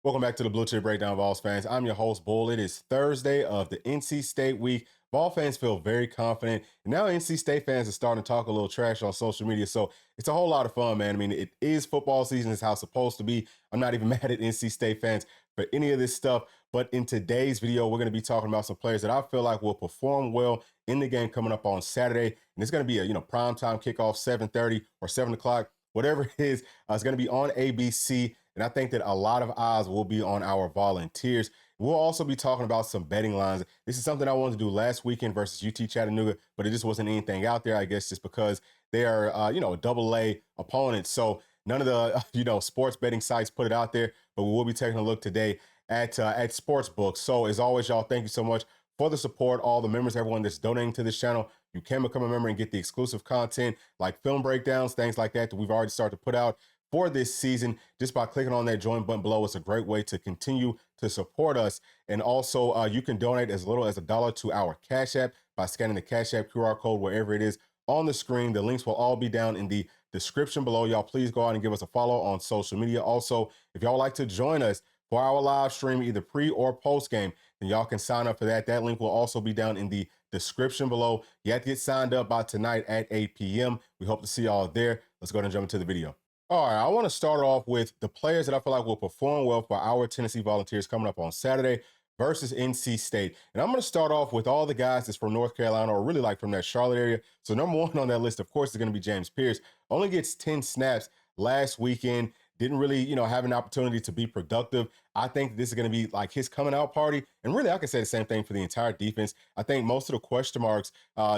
Welcome back to the Bluechip Breakdown, Vols fans. I'm your host, Bull. It is Thursday of the NC State week. Vol fans feel very confident. And now NC State fans are starting to talk a little trash on social media. So it's a whole lot of fun, man. I mean, it is football season. It's how it's supposed to be. I'm not even mad at NC State fans for any of this stuff. But in today's video, we're going to be talking about some players that I feel like will perform well in the game coming up on Saturday. And it's going to be a, primetime kickoff, 7:30 or 7 o'clock, whatever it is. It's going to be on ABC. And I think that a lot of eyes will be on our volunteers. We'll also be talking about some betting lines. This is something I wanted to do last weekend versus UT Chattanooga, but it just wasn't anything out there, I guess, just because they are, double A opponents. So none of the, sports betting sites put it out there, but we will be taking a look today at Sportsbooks. So as always, y'all, thank you so much for the support, all the members, everyone that's donating to this channel. You can become a member and get the exclusive content like film breakdowns, things like that we've already started to put out for this season just by clicking on that join button below. It's a great way to continue to support us. And also you can donate as little as $1 to our Cash App by scanning the Cash App QR code wherever it is on the screen. The links will all be down in the description below. Y'all please go out and give us a follow on social media. Also, if y'all like to join us for our live stream, either pre or post game, then y'all can sign up for that. That link will also be down in the description below. You have to get signed up by tonight at 8 p.m. We hope to see y'all there. Let's go ahead and jump into the video. All right, I want to start off with the players that I feel like will perform well for our Tennessee Volunteers coming up on Saturday versus NC State. And I'm going to start off with all the guys that's from North Carolina or really like from that Charlotte area. So number one on that list, of course, is going to be James Pierce. Only gets 10 snaps last weekend. Didn't really, have an opportunity to be productive. I think this is going to be like his coming out party. And really, I can say the same thing for the entire defense. I think most of the question marks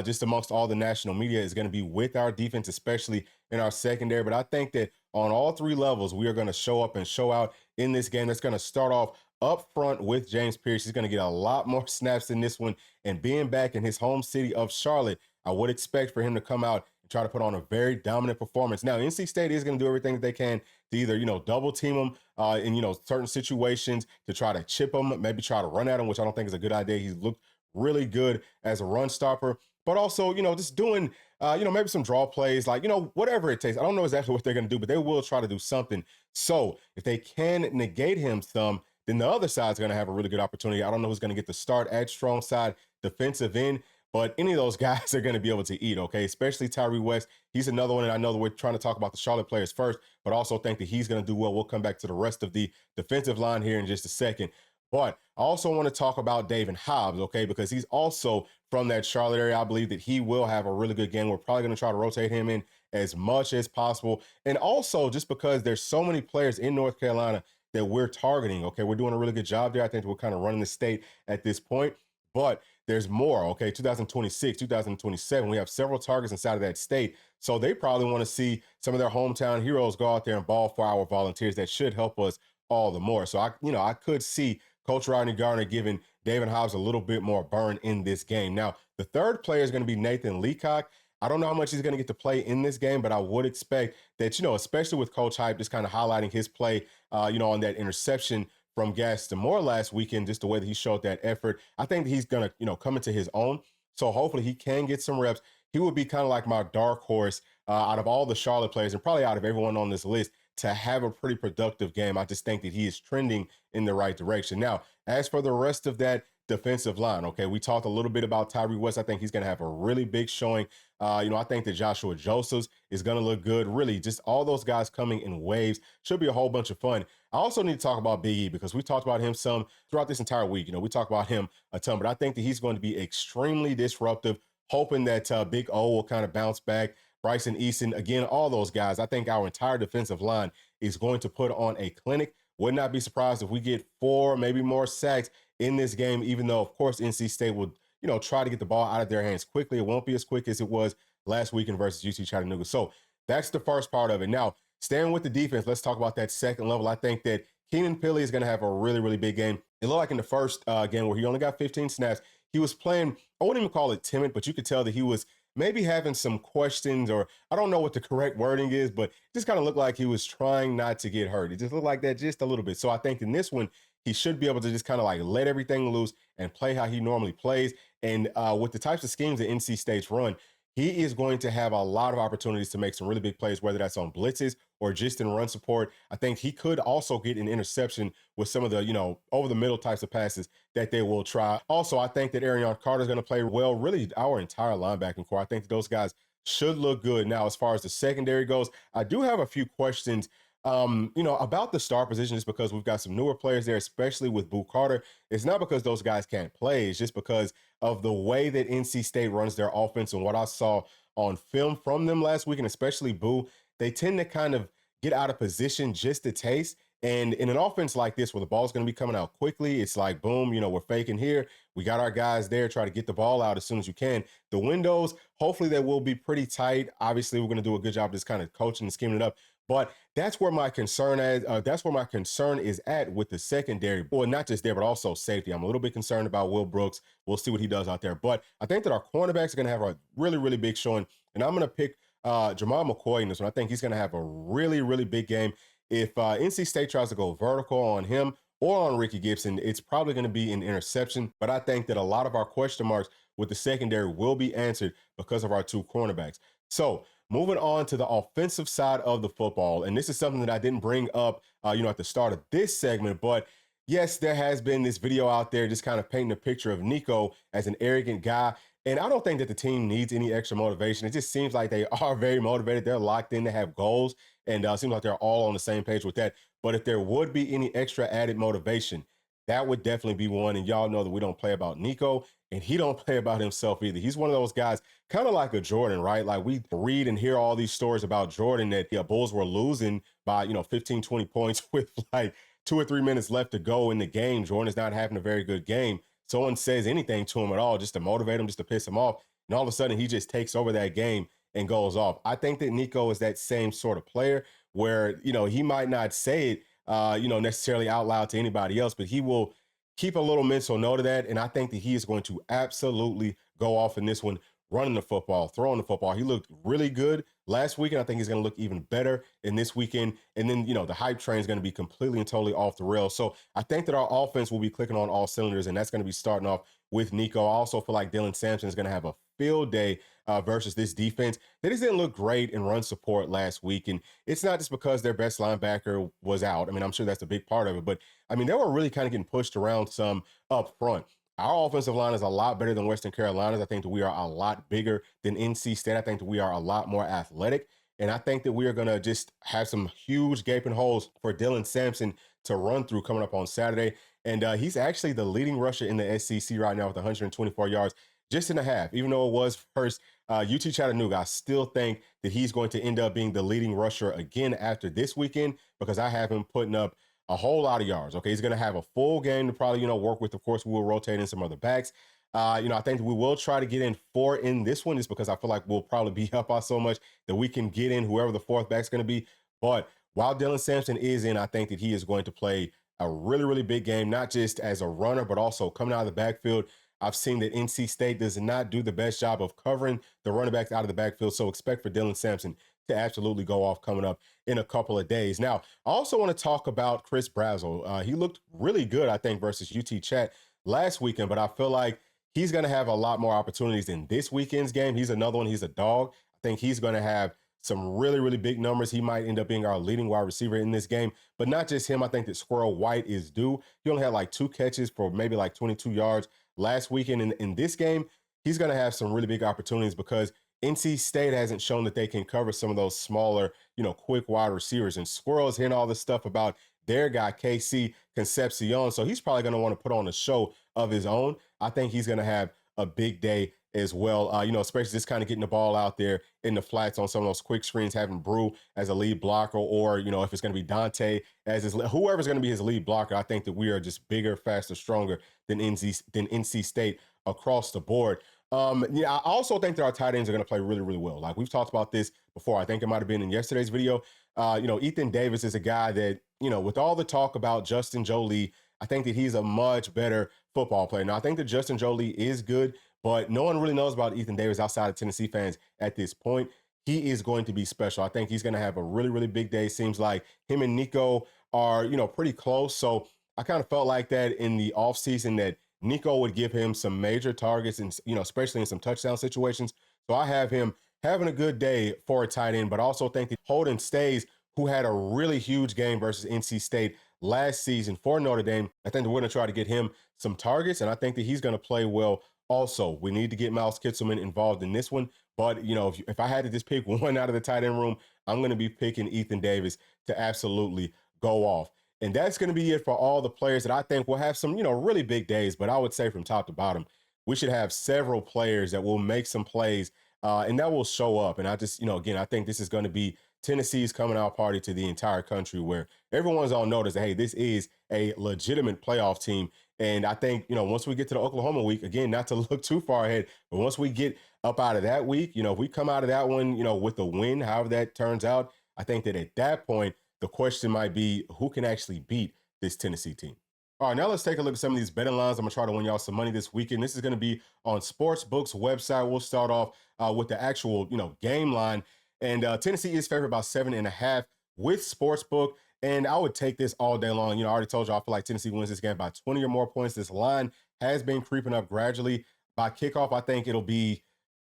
just amongst all the national media is going to be with our defense, especially in our secondary. But I think that on all three levels, we are going to show up and show out in this game. That's going to start off up front with James Pierce. He's going to get a lot more snaps in this one. And being back in his home city of Charlotte, I would expect for him to come out and try to put on a very dominant performance. Now, NC State is going to do everything that they can to either, double team him in, certain situations, to try to chip him, maybe try to run at him, which I don't think is a good idea. He's looked really good as a run stopper, but also, just doing, maybe some draw plays, like, whatever it takes. I don't know exactly what they're going to do, but they will try to do something. So if they can negate him some, then the other side's going to have a really good opportunity. I don't know who's going to get the start at strong side defensive end, but any of those guys are going to be able to eat, okay? Especially Tyree West. He's another one, and I know that we're trying to talk about the Charlotte players first, but also think that he's going to do well. We'll come back to the rest of the defensive line here in just a second. But I also want to talk about David Hobbs, okay, because he's also from that Charlotte area. I believe that he will have a really good game. We're probably going to try to rotate him in as much as possible. And also just because there's so many players in North Carolina that we're targeting, okay, we're doing a really good job there. I think we're kind of running the state at this point. But there's more, okay? 2026, 2027, we have several targets inside of that state. So they probably want to see some of their hometown heroes go out there and ball for our volunteers. That should help us all the more. So I could see Coach Rodney Garner giving David Hobbs a little bit more burn in this game. Now, the third player is going to be Nathan Leacock. I don't know how much he's going to get to play in this game, but I would expect that, especially with Coach Hype just kind of highlighting his play, on that interception from Gaston Moore last weekend, just the way that he showed that effort. I think that he's going to, come into his own. So hopefully he can get some reps. He would be kind of like my dark horse out of all the Charlotte players and probably out of everyone on this list to have a pretty productive game. I just think that he is trending in the right direction. Now, as for the rest of that defensive line, okay, we talked a little bit about Tyree West. I think he's going to have a really big showing. I think that Joshua Josephs is going to look good. Really, just all those guys coming in waves. Should be a whole bunch of fun. I also need to talk about Big E because we talked about him some throughout this entire week. We talked about him a ton, but I think that he's going to be extremely disruptive, hoping that Big O will kind of bounce back. Bryson Easton, again, all those guys. I think our entire defensive line is going to put on a clinic. Would not be surprised if we get 4, maybe more sacks in this game, even though, of course, NC State will, try to get the ball out of their hands quickly. It won't be as quick as it was last weekend versus UT Chattanooga. So that's the first part of it. Now, staying with the defense, let's talk about that second level. I think that Keenan Pili is going to have a really, really big game. It looked like in the first game where he only got 15 snaps, he was playing, I wouldn't even call it timid, but you could tell that he was maybe having some questions, or I don't know what the correct wording is, but it just kind of looked like he was trying not to get hurt. It just looked like that just a little bit. So I think in this one, he should be able to just kind of like let everything loose and play how he normally plays. And with the types of schemes that NC State's run, he is going to have a lot of opportunities to make some really big plays, whether that's on blitzes or just in run support. I think he could also get an interception with some of the, over the middle types of passes that they will try. Also, I think that Arion Carter is going to play well, really our entire linebacking core. I think that those guys should look good. Now, as far as the secondary goes, I do have a few questions about the star position, just because we've got some newer players there, especially with Boo Carter. It's not because those guys can't play. It's just because of the way that NC State runs their offense and what I saw on film from them last week, and especially Boo. They tend to kind of get out of position just a taste. And in an offense like this, where the ball's going to be coming out quickly, it's like, boom, we're faking here. We got our guys there. Try to get the ball out as soon as you can. The windows, hopefully they will be pretty tight. Obviously, we're going to do a good job just kind of coaching and scheming it up. But that's where my concern is at with the secondary. Well, not just there, but also safety. I'm a little bit concerned about Will Brooks. We'll see what he does out there. But I think that our cornerbacks are going to have a really, really big showing. And I'm going to pick Jamal McCoy in this one. I think he's going to have a really, really big game. If NC State tries to go vertical on him or on Ricky Gibson, it's probably going to be an interception. But I think that a lot of our question marks with the secondary will be answered because of our two cornerbacks. So moving on to the offensive side of the football, and this is something that I didn't bring up, at the start of this segment, but yes, there has been this video out there just kind of painting a picture of Nico as an arrogant guy. And I don't think that the team needs any extra motivation. It just seems like they are very motivated. They're locked in to have goals, and it seems like they're all on the same page with that. But if there would be any extra added motivation, that would definitely be one. And y'all know that we don't play about Nico, and he don't play about himself either. He's one of those guys, kind of like a Jordan, right? Like, we read and hear all these stories about Jordan that the Bulls were losing by, 15, 20 points with like 2 or 3 minutes left to go in the game. Jordan's not having a very good game. Someone says anything to him at all just to motivate him, just to piss him off, and all of a sudden he just takes over that game and goes off. I think that Nico is that same sort of player where, he might not say it, necessarily out loud to anybody else, but he will keep a little mental note of that. And I think that he is going to absolutely go off in this one, running the football, throwing the football. He looked really good last weekend. I think he's going to look even better in this weekend. And then, the hype train is going to be completely and totally off the rails. So I think that our offense will be clicking on all cylinders, and that's going to be starting off with Nico. I also feel like Dylan Sampson is going to have a field day versus this defense. They just didn't look great in run support last week. And it's not just because their best linebacker was out. I mean, I'm sure that's a big part of it. But, they were really kind of getting pushed around some up front. Our offensive line is a lot better than Western Carolina's. I think that we are a lot bigger than NC State. I think that we are a lot more athletic. And I think that we are going to just have some huge gaping holes for Dylan Sampson to run through coming up on Saturday. And he's actually the leading rusher in the SEC right now with 124 yards, just in a half. Even though it was first UT Chattanooga, I still think that he's going to end up being the leading rusher again after this weekend, because I have him putting up a whole lot of yards. Okay, he's going to have a full game to probably, work with. Of course, we will rotate in some other backs. I think we will try to get in 4 in this one, just because I feel like we'll probably be up by so much that we can get in whoever the fourth back's going to be. But while Dylan Sampson is in, I think that he is going to play a really, really big game, not just as a runner, but also coming out of the backfield. I've seen that NC State does not do the best job of covering the running backs out of the backfield. So expect for Dylan Sampson to absolutely go off coming up in a couple of days. Now, I also want to talk about Chris Brazzell. He looked really good, I think, versus UT Chat last weekend, but I feel like he's going to have a lot more opportunities in this weekend's game. He's another one. He's a dog. I think he's going to have some really, really big numbers. He might end up being our leading wide receiver in this game, but not just him. I think that Squirrel White is due. He only had like 2 catches for maybe like 22 yards last weekend. In this game, he's going to have some really big opportunities because NC State hasn't shown that they can cover some of those smaller, quick wide receivers. And Squirrel's hearing all this stuff about their guy, KC Concepcion. So he's probably going to want to put on a show of his own. I think he's going to have a big day as well, especially just kind of getting the ball out there in the flats on some of those quick screens, having Brew as a lead blocker, or, if it's going to be Dante as whoever's going to be his lead blocker. I think that we are just bigger, faster, stronger than NC State across the board. I also think that our tight ends are going to play really, really well. Like we've talked about this before. I think it might have been in yesterday's video. Ethan Davis is a guy that, with all the talk about Justin Jolie, I think that he's a much better football player. Now, I think that Justin Jolie is good, but no one really knows about Ethan Davis outside of Tennessee fans at this point. He is going to be special. I think he's going to have a really, really big day. Seems like him and Nico are, pretty close. So I kind of felt like that in the offseason that Nico would give him some major targets and, especially in some touchdown situations. So I have him having a good day for a tight end, but also think that Holden Stays, who had a really huge game versus NC State last season for Notre Dame, I think that we're going to try to get him some targets, and I think that he's going to play well also. We need to get Miles Kitselman involved in this one, but if I had to just pick one out of the tight end room, I'm going to be picking Ethan Davis to absolutely go off. And that's going to be it for all the players that I think will have some, really big days. But I would say from top to bottom, we should have several players that will make some plays and that will show up. And I just, again, I think this is going to be Tennessee's coming out party to the entire country where everyone's on notice that, hey, this is a legitimate playoff team. And I think, once we get to the Oklahoma week, again, not to look too far ahead, but once we get up out of that week, if we come out of that one, with a win, however that turns out, I think that at that point, the question might be who can actually beat this Tennessee team. All right, now let's take a look at some of these betting lines. I'm gonna try to win y'all some money this weekend. This is gonna be on Sportsbook's website. We'll start off with the actual, game line. And Tennessee is favored by 7.5 with Sportsbook. And I would take this all day long. I already told you I feel like Tennessee wins this game by 20 or more points. This line has been creeping up gradually. By kickoff, I think it'll be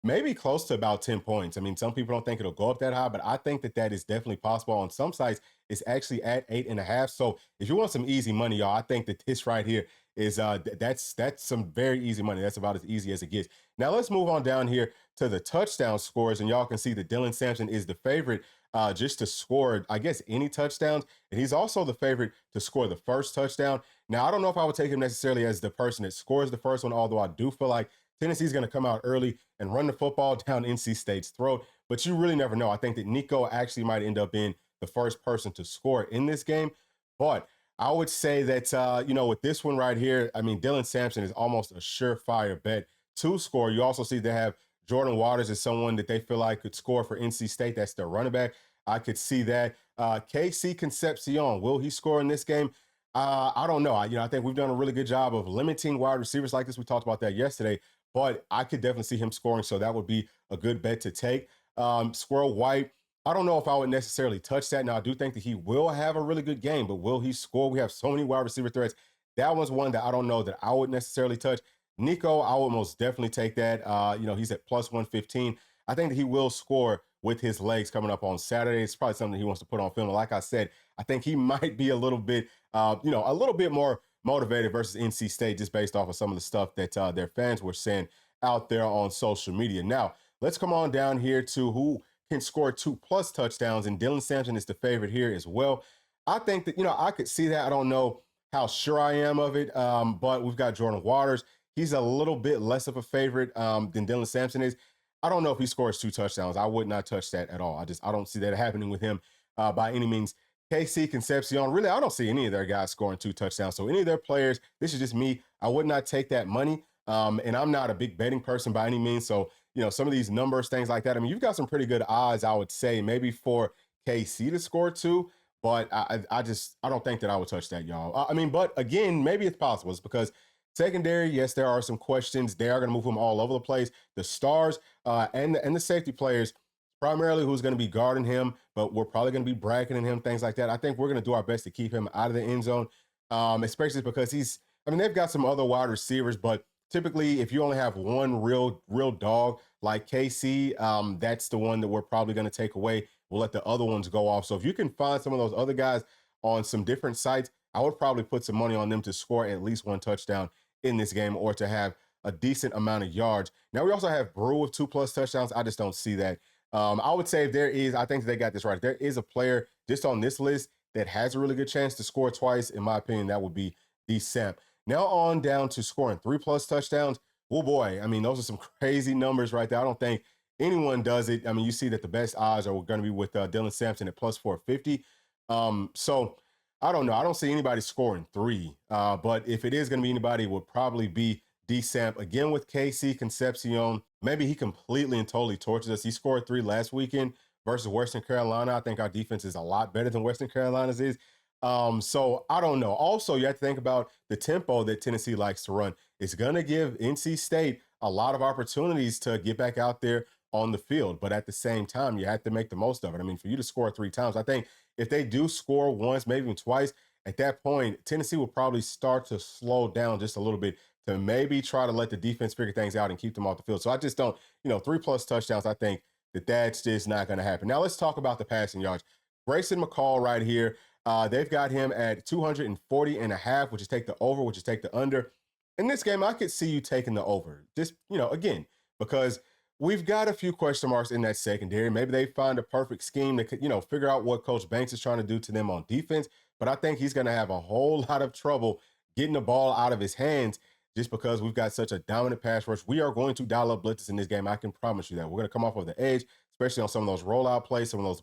maybe close to about 10 points. I mean, some people don't think it'll go up that high, but I think that that is definitely possible. On some sites, it's actually at 8.5. So if you want some easy money, y'all, I think that this right here is that's some very easy money. That's about as easy as it gets. Now let's move on down here to the touchdown scores, and y'all can see that Dylan Sampson is the favorite just to score, I guess, any touchdowns, and he's also the favorite to score the first touchdown. Now I don't know if I would take him necessarily as the person that scores the first one, although I do feel like Tennessee's going to come out early and run the football down NC State's throat, but you really never know. I think that Nico actually might end up being the first person to score in this game, but I would say that, with this one right here, I mean, Dylan Sampson is almost a surefire bet to score. You also see they have Jordan Waters as someone that they feel like could score for NC State. That's their running back. I could see that. KC Concepcion, will he score in this game? I don't know. I think we've done a really good job of limiting wide receivers like this. We talked about that yesterday, but I could definitely see him scoring, so that would be a good bet to take. Squirrel White, I don't know if I would necessarily touch that. Now, I do think that he will have a really good game, but will he score? We have so many wide receiver threats. That one's one that I don't know that I would necessarily touch. Nico, I would most definitely take that. He's at plus 115. I think that he will score with his legs coming up on Saturday. It's probably something he wants to put on film. And like I said, I think he might be a little bit more motivated versus NC State just based off of some of the stuff that their fans were saying out there on social media. Now, let's come on down here to who can score 2+ touchdowns, and Dylan Sampson is the favorite here as well. I think that, I could see that. I don't know how sure I am of it, but we've got Jordan Waters. He's a little bit less of a favorite than Dylan Sampson is. I don't know if he scores 2 touchdowns. I would not touch that at all. I don't see that happening with him by any means. KC Concepcion, really, I don't see any of their guys scoring 2 touchdowns. So any of their players, this is just me. I would not take that money. And I'm not a big betting person by any means. So, some of these numbers, things like that. I mean, you've got some pretty good odds, I would say, maybe for KC to score 2. But I don't think that I would touch that, y'all. But again, maybe it's possible. It's because secondary, yes, there are some questions. They are going to move him all over the place. The stars and the safety players, primarily who's going to be guarding him, but we're probably going to be bracketing him, things like that. I think we're going to do our best to keep him out of the end zone, especially because they've got some other wide receivers, but typically if you only have one real dog like KC, that's the one that we're probably going to take away. We'll let the other ones go off. So if you can find some of those other guys on some different sites, I would probably put some money on them to score at least 1 touchdown in this game or to have a decent amount of yards. Now, we also have Brew with 2+ touchdowns. I just don't see that. I would say I think they got this right. If there is a player just on this list that has a really good chance to score twice, in my opinion, that would be D. Samp. Now on down to scoring 3+ touchdowns. Oh boy, those are some crazy numbers right there. I don't think anyone does it. You see that the best odds are going to be with Dylan Sampson at plus 450. So I don't know. I don't see anybody scoring 3. But if it is going to be anybody, it would probably be D. Samp. Again, with KC Concepcion, maybe he completely and totally torches us. He scored 3 last weekend versus Western Carolina. I think our defense is a lot better than Western Carolina's is. So I don't know. Also, you have to think about the tempo that Tennessee likes to run. It's going to give NC State a lot of opportunities to get back out there on the field. But at the same time, you have to make the most of it. For you to score 3 times, I think if they do score once, maybe even twice, at that point, Tennessee will probably start to slow down just a little bit to maybe try to let the defense figure things out and keep them off the field. So I just don't, 3+ touchdowns, I think that's just not going to happen. Now let's talk about the passing yards. Grayson McCall right here. They've got him at 240 and a half, which is take the over, which is take the under. In this game, I could see you taking the over. Just, again, because we've got a few question marks in that secondary. Maybe they find a perfect scheme that could, figure out what Coach Banks is trying to do to them on defense. But I think he's going to have a whole lot of trouble getting the ball out of his hands just because we've got such a dominant pass rush. We are going to dial up blitzes in this game. I can promise you that. We're going to come off of the edge, especially on some of those rollout plays, some of those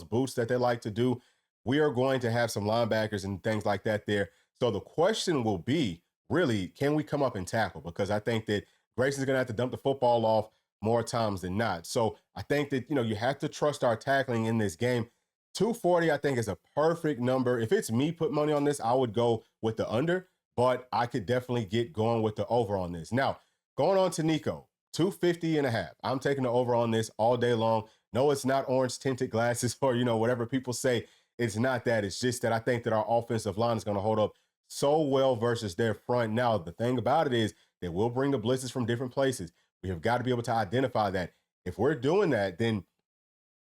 boosts that they like to do. We are going to have some linebackers and things like that there. So the question will be, really, can we come up and tackle? Because I think that Grayson's going to have to dump the football off more times than not. So I think that, you have to trust our tackling in this game. 240, I think, is a perfect number. If it's me put money on this, I would go with the under, but I could definitely get going with the over on this. Now, going on to Nico, 250 and a half. I'm taking the over on this all day long. No, it's not orange tinted glasses or, whatever people say. It's not that. It's just that I think that our offensive line is going to hold up so well versus their front. Now, the thing about it is they will bring the blitzes from different places. We have got to be able to identify that. If we're doing that, then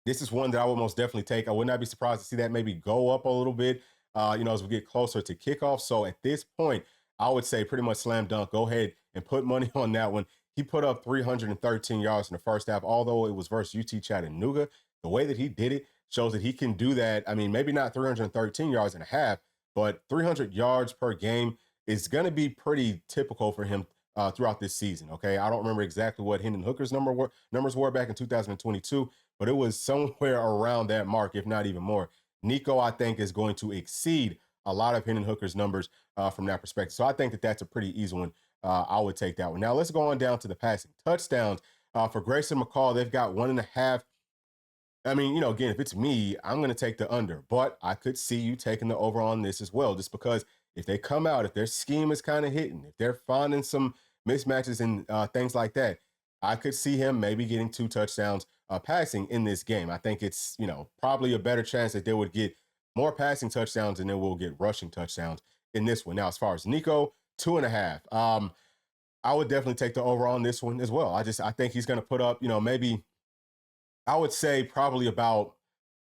this is one that I would most definitely take. I would not be surprised to see that maybe go up a little bit, as we get closer to kickoff. So at this point, I would say pretty much slam dunk. Go ahead and put money on that one. He put up 313 yards in the first half, although it was versus UT Chattanooga. The way that he did it shows that he can do that. I mean, maybe not 313 yards and a half, but 300 yards per game is going to be pretty typical for him throughout this season. Okay, I don't remember exactly what Hendon Hooker's numbers were back in 2022, but it was somewhere around that mark, if not even more. Nico, I think, is going to exceed a lot of Hendon Hooker's numbers from that perspective. So I think that that's a pretty easy one. I would take that one. Now let's go on down to the passing touchdowns. For Grayson McCall, they've got 1.5. I mean, again, if it's me, I'm going to take the under, but I could see you taking the over on this as well, just because if they come out, if their scheme is kind of hitting, if they're finding some mismatches and things like that, I could see him maybe getting 2 touchdowns passing in this game. I think it's, probably a better chance that they would get more passing touchdowns than they will get rushing touchdowns in this one. Now, as far as Nico, 2.5. I would definitely take the over on this one as well. I think he's going to put up, maybe I would say probably about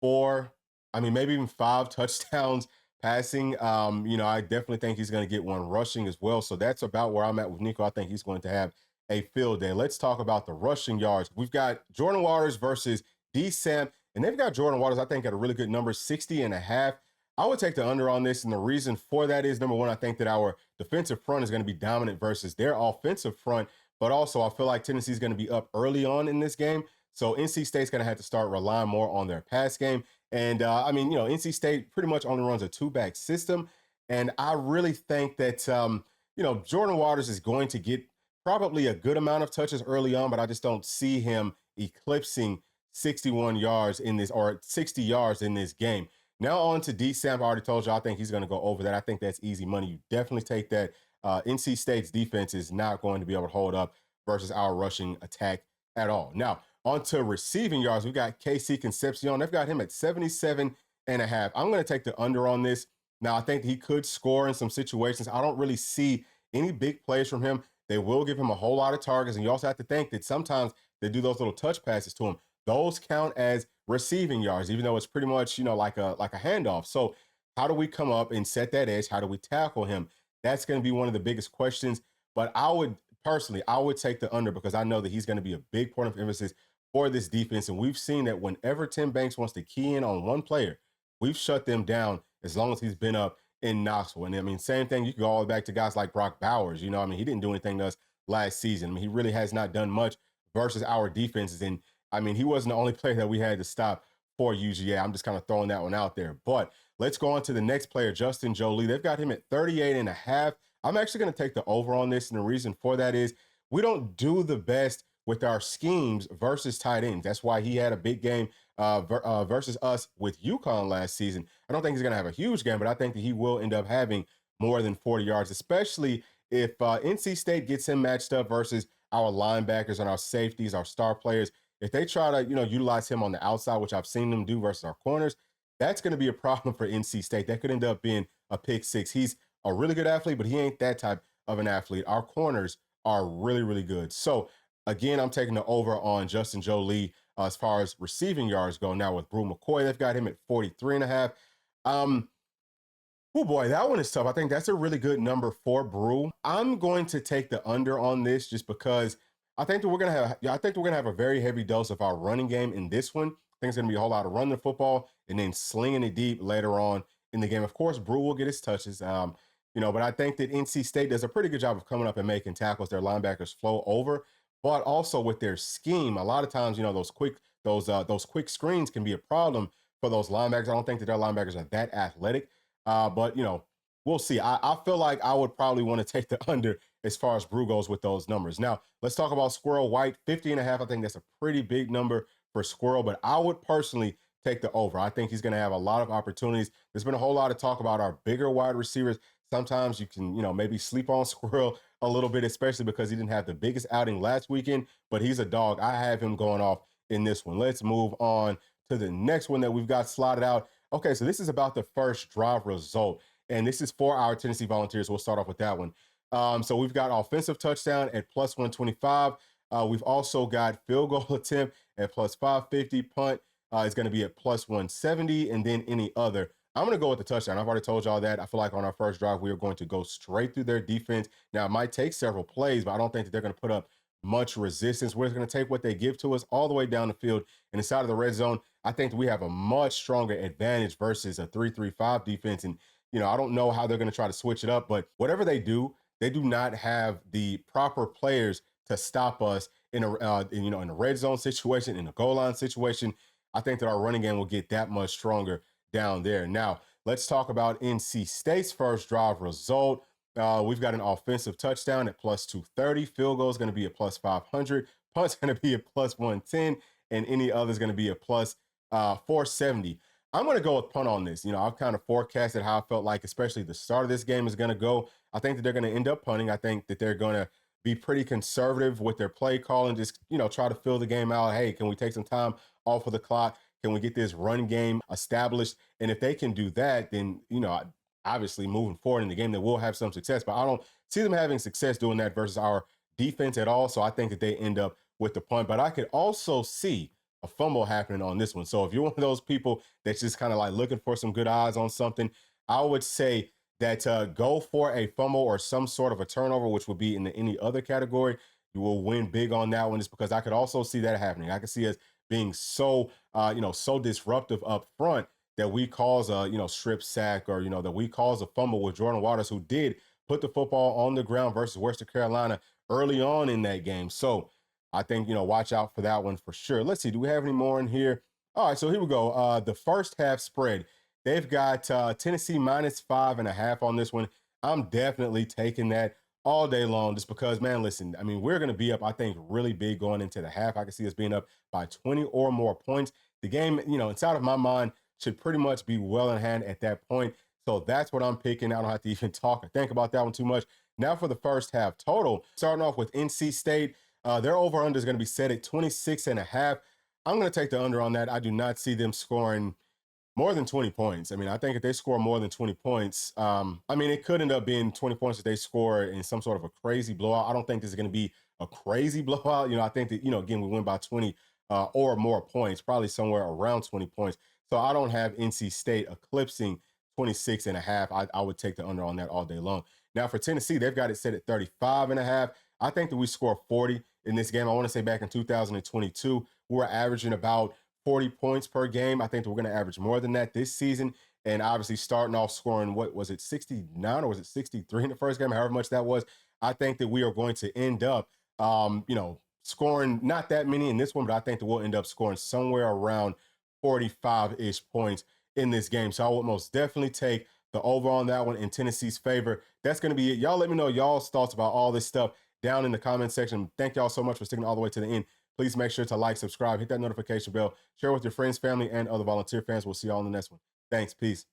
4, maybe even 5 touchdowns passing. I definitely think he's going to get one rushing as well. So that's about where I'm at with Nico. I think he's going to have a field day. Let's talk about the rushing yards. We've got Jordan Waters versus D. Sam, and they've got Jordan Waters, I think, at a really good number, 60 and a half. I would take the under on this, and the reason for that is, number one, I think that our defensive front is going to be dominant versus their offensive front, but also I feel like Tennessee is going to be up early on in this game. So NC State's going to have to start relying more on their pass game. And, NC State pretty much only runs a 2-back system. And I really think that, Jordan Waters is going to get probably a good amount of touches early on, but I just don't see him eclipsing 61 yards in this, or 60 yards in this game. Now on to D. Sam. I already told you, I think he's going to go over that. I think that's easy money. You definitely take that. NC State's defense is not going to be able to hold up versus our rushing attack at all. Now, on to receiving yards, we've got KC Concepcion. They've got him at 77 and a half. I'm going to take the under on this. Now, I think he could score in some situations. I don't really see any big plays from him. They will give him a whole lot of targets, and you also have to think that sometimes they do those little touch passes to him. Those count as receiving yards, even though it's pretty much, like a handoff. So how do we come up and set that edge? How do we tackle him? That's going to be one of the biggest questions. But I would take the under, because I know that he's going to be a big point of emphasis for this defense. And we've seen that whenever Tim Banks wants to key in on one player, we've shut them down as long as he's been up in Knoxville. And same thing, you can go all the way back to guys like Brock Bowers. He didn't do anything to us last season. He really has not done much versus our defenses. And he wasn't the only player that we had to stop for UGA. I'm just kind of throwing that one out there. But let's go on to the next player, Justin Jolie. They've got him at 38 and a half. I'm actually going to take the over on this. And the reason for that is we don't do the best with our schemes versus tight ends. That's why he had a big game versus us with UConn last season. I don't think he's going to have a huge game, but I think that he will end up having more than 40 yards, especially if NC State gets him matched up versus our linebackers and our safeties, our star players. If they try to, utilize him on the outside, which I've seen them do versus our corners, that's going to be a problem for NC State. That could end up being a pick six. He's a really good athlete, but he ain't that type of an athlete. Our corners are really, really good. So again, I'm taking the over on Justin Jolie as far as receiving yards go. Now with Brew McCoy, they've got him at 43 and a half. Oh boy, that one is tough. I think that's a really good number for Brew. I'm going to take the under on this just because I think that we're gonna have. Yeah, I think we're gonna have a very heavy dose of our running game in this one. I think it's gonna be a whole lot of running the football and then slinging it deep later on in the game. Of course, Brew will get his touches. But I think that NC State does a pretty good job of coming up and making tackles. Their linebackers flow over, but also with their scheme, a lot of times, those quick screens can be a problem for those linebackers. I don't think that their linebackers are that athletic. But we'll see. I feel like I would probably want to take the under as far as Brew goes with those numbers. Now, let's talk about Squirrel White, 50 and a half. I think that's a pretty big number for Squirrel, but I would personally take the over. I think he's going to have a lot of opportunities. There's been a whole lot of talk about our bigger wide receivers. Sometimes you can, maybe sleep on Squirrel a little bit, especially because he didn't have the biggest outing last weekend, but he's a dog. I have him going off in this one. Let's move on to the next one that we've got slotted out. Okay, so this is about the first drive result, and this is for our Tennessee Volunteers. We'll start off with that one. So we've got offensive touchdown at plus 125. We've also got field goal attempt at plus 550. Punt is going to be at plus 170, and then any other. I'm going to go with the touchdown. I've already told y'all that. I feel like on our first drive, we are going to go straight through their defense. Now, it might take several plays, but I don't think that they're going to put up much resistance. We're going to take what they give to us all the way down the field and inside of the red zone. I think we have a much stronger advantage versus a 3-3-5 defense. And, I don't know how they're going to try to switch it up, but whatever they do not have the proper players to stop us in a red zone situation, in a goal line situation. I think that our running game will get that much stronger down there. Now, let's talk about NC State's first drive result. We've got an offensive touchdown at plus 230. Field goal is going to be a plus 500. Punt's going to be a plus 110. And any other is going to be a plus 470. I'm going to go with punt on this. I've kind of forecasted how I felt like, especially the start of this game is going to go. I think that they're going to end up punting. I think that they're going to be pretty conservative with their play call and just, try to fill the game out. Hey, can we take some time off of the clock? Can we get this run game established? And if they can do that, then, obviously moving forward in the game, they will have some success. But I don't see them having success doing that versus our defense at all. So I think that they end up with the punt. But I could also see a fumble happening on this one. So if you're one of those people that's just kind of like looking for some good odds on something, I would say that go for a fumble or some sort of a turnover, which would be in any other category. You will win big on that one, just because I could also see that happening. I could see us being so disruptive up front that we cause a strip sack, or that we cause a fumble with Jordan Waters, who did put the football on the ground versus Western Carolina early on in that game. So I think watch out for that one for sure. Let's see, do we have any more in here? All right, so here we go. The first half spread, they've got Tennessee minus 5.5 on this one. I'm definitely taking that all day long, just because, man, listen, I mean, we're going to be up, I think, really big going into the half. I can see us being up by 20 or more points. The game, inside of my mind, should pretty much be well in hand at that point. So that's what I'm picking. I don't have to even talk or think about that one too much. Now for the first half total, starting off with NC State, their over-under is going to be set at 26.5. I'm going to take the under on that. I do not see them scoring more than 20 points. I mean, I think if they score more than 20 points, it could end up being 20 points if they score in some sort of a crazy blowout. I don't think this is going to be a crazy blowout. I think that, again, we win by 20 or more points, probably somewhere around 20 points. So I don't have NC State eclipsing 26.5. I would take the under on that all day long. Now for Tennessee, they've got it set at 35.5. I think that we score 40 in this game. I want to say back in 2022, we were averaging about 40 points per game. I think that we're going to average more than that this season. And obviously starting off scoring, what was it, 69 or was it 63 in the first game, however much that was. I think that we are going to end up, scoring not that many in this one, but I think that we'll end up scoring somewhere around 45-ish points in this game. So I would most definitely take the over on that one in Tennessee's favor. That's going to be it. Y'all let me know y'all's thoughts about all this stuff down in the comment section. Thank y'all so much for sticking all the way to the end. Please make sure to like, subscribe, hit that notification bell, share with your friends, family, and other volunteer fans. We'll see y'all in the next one. Thanks. Peace.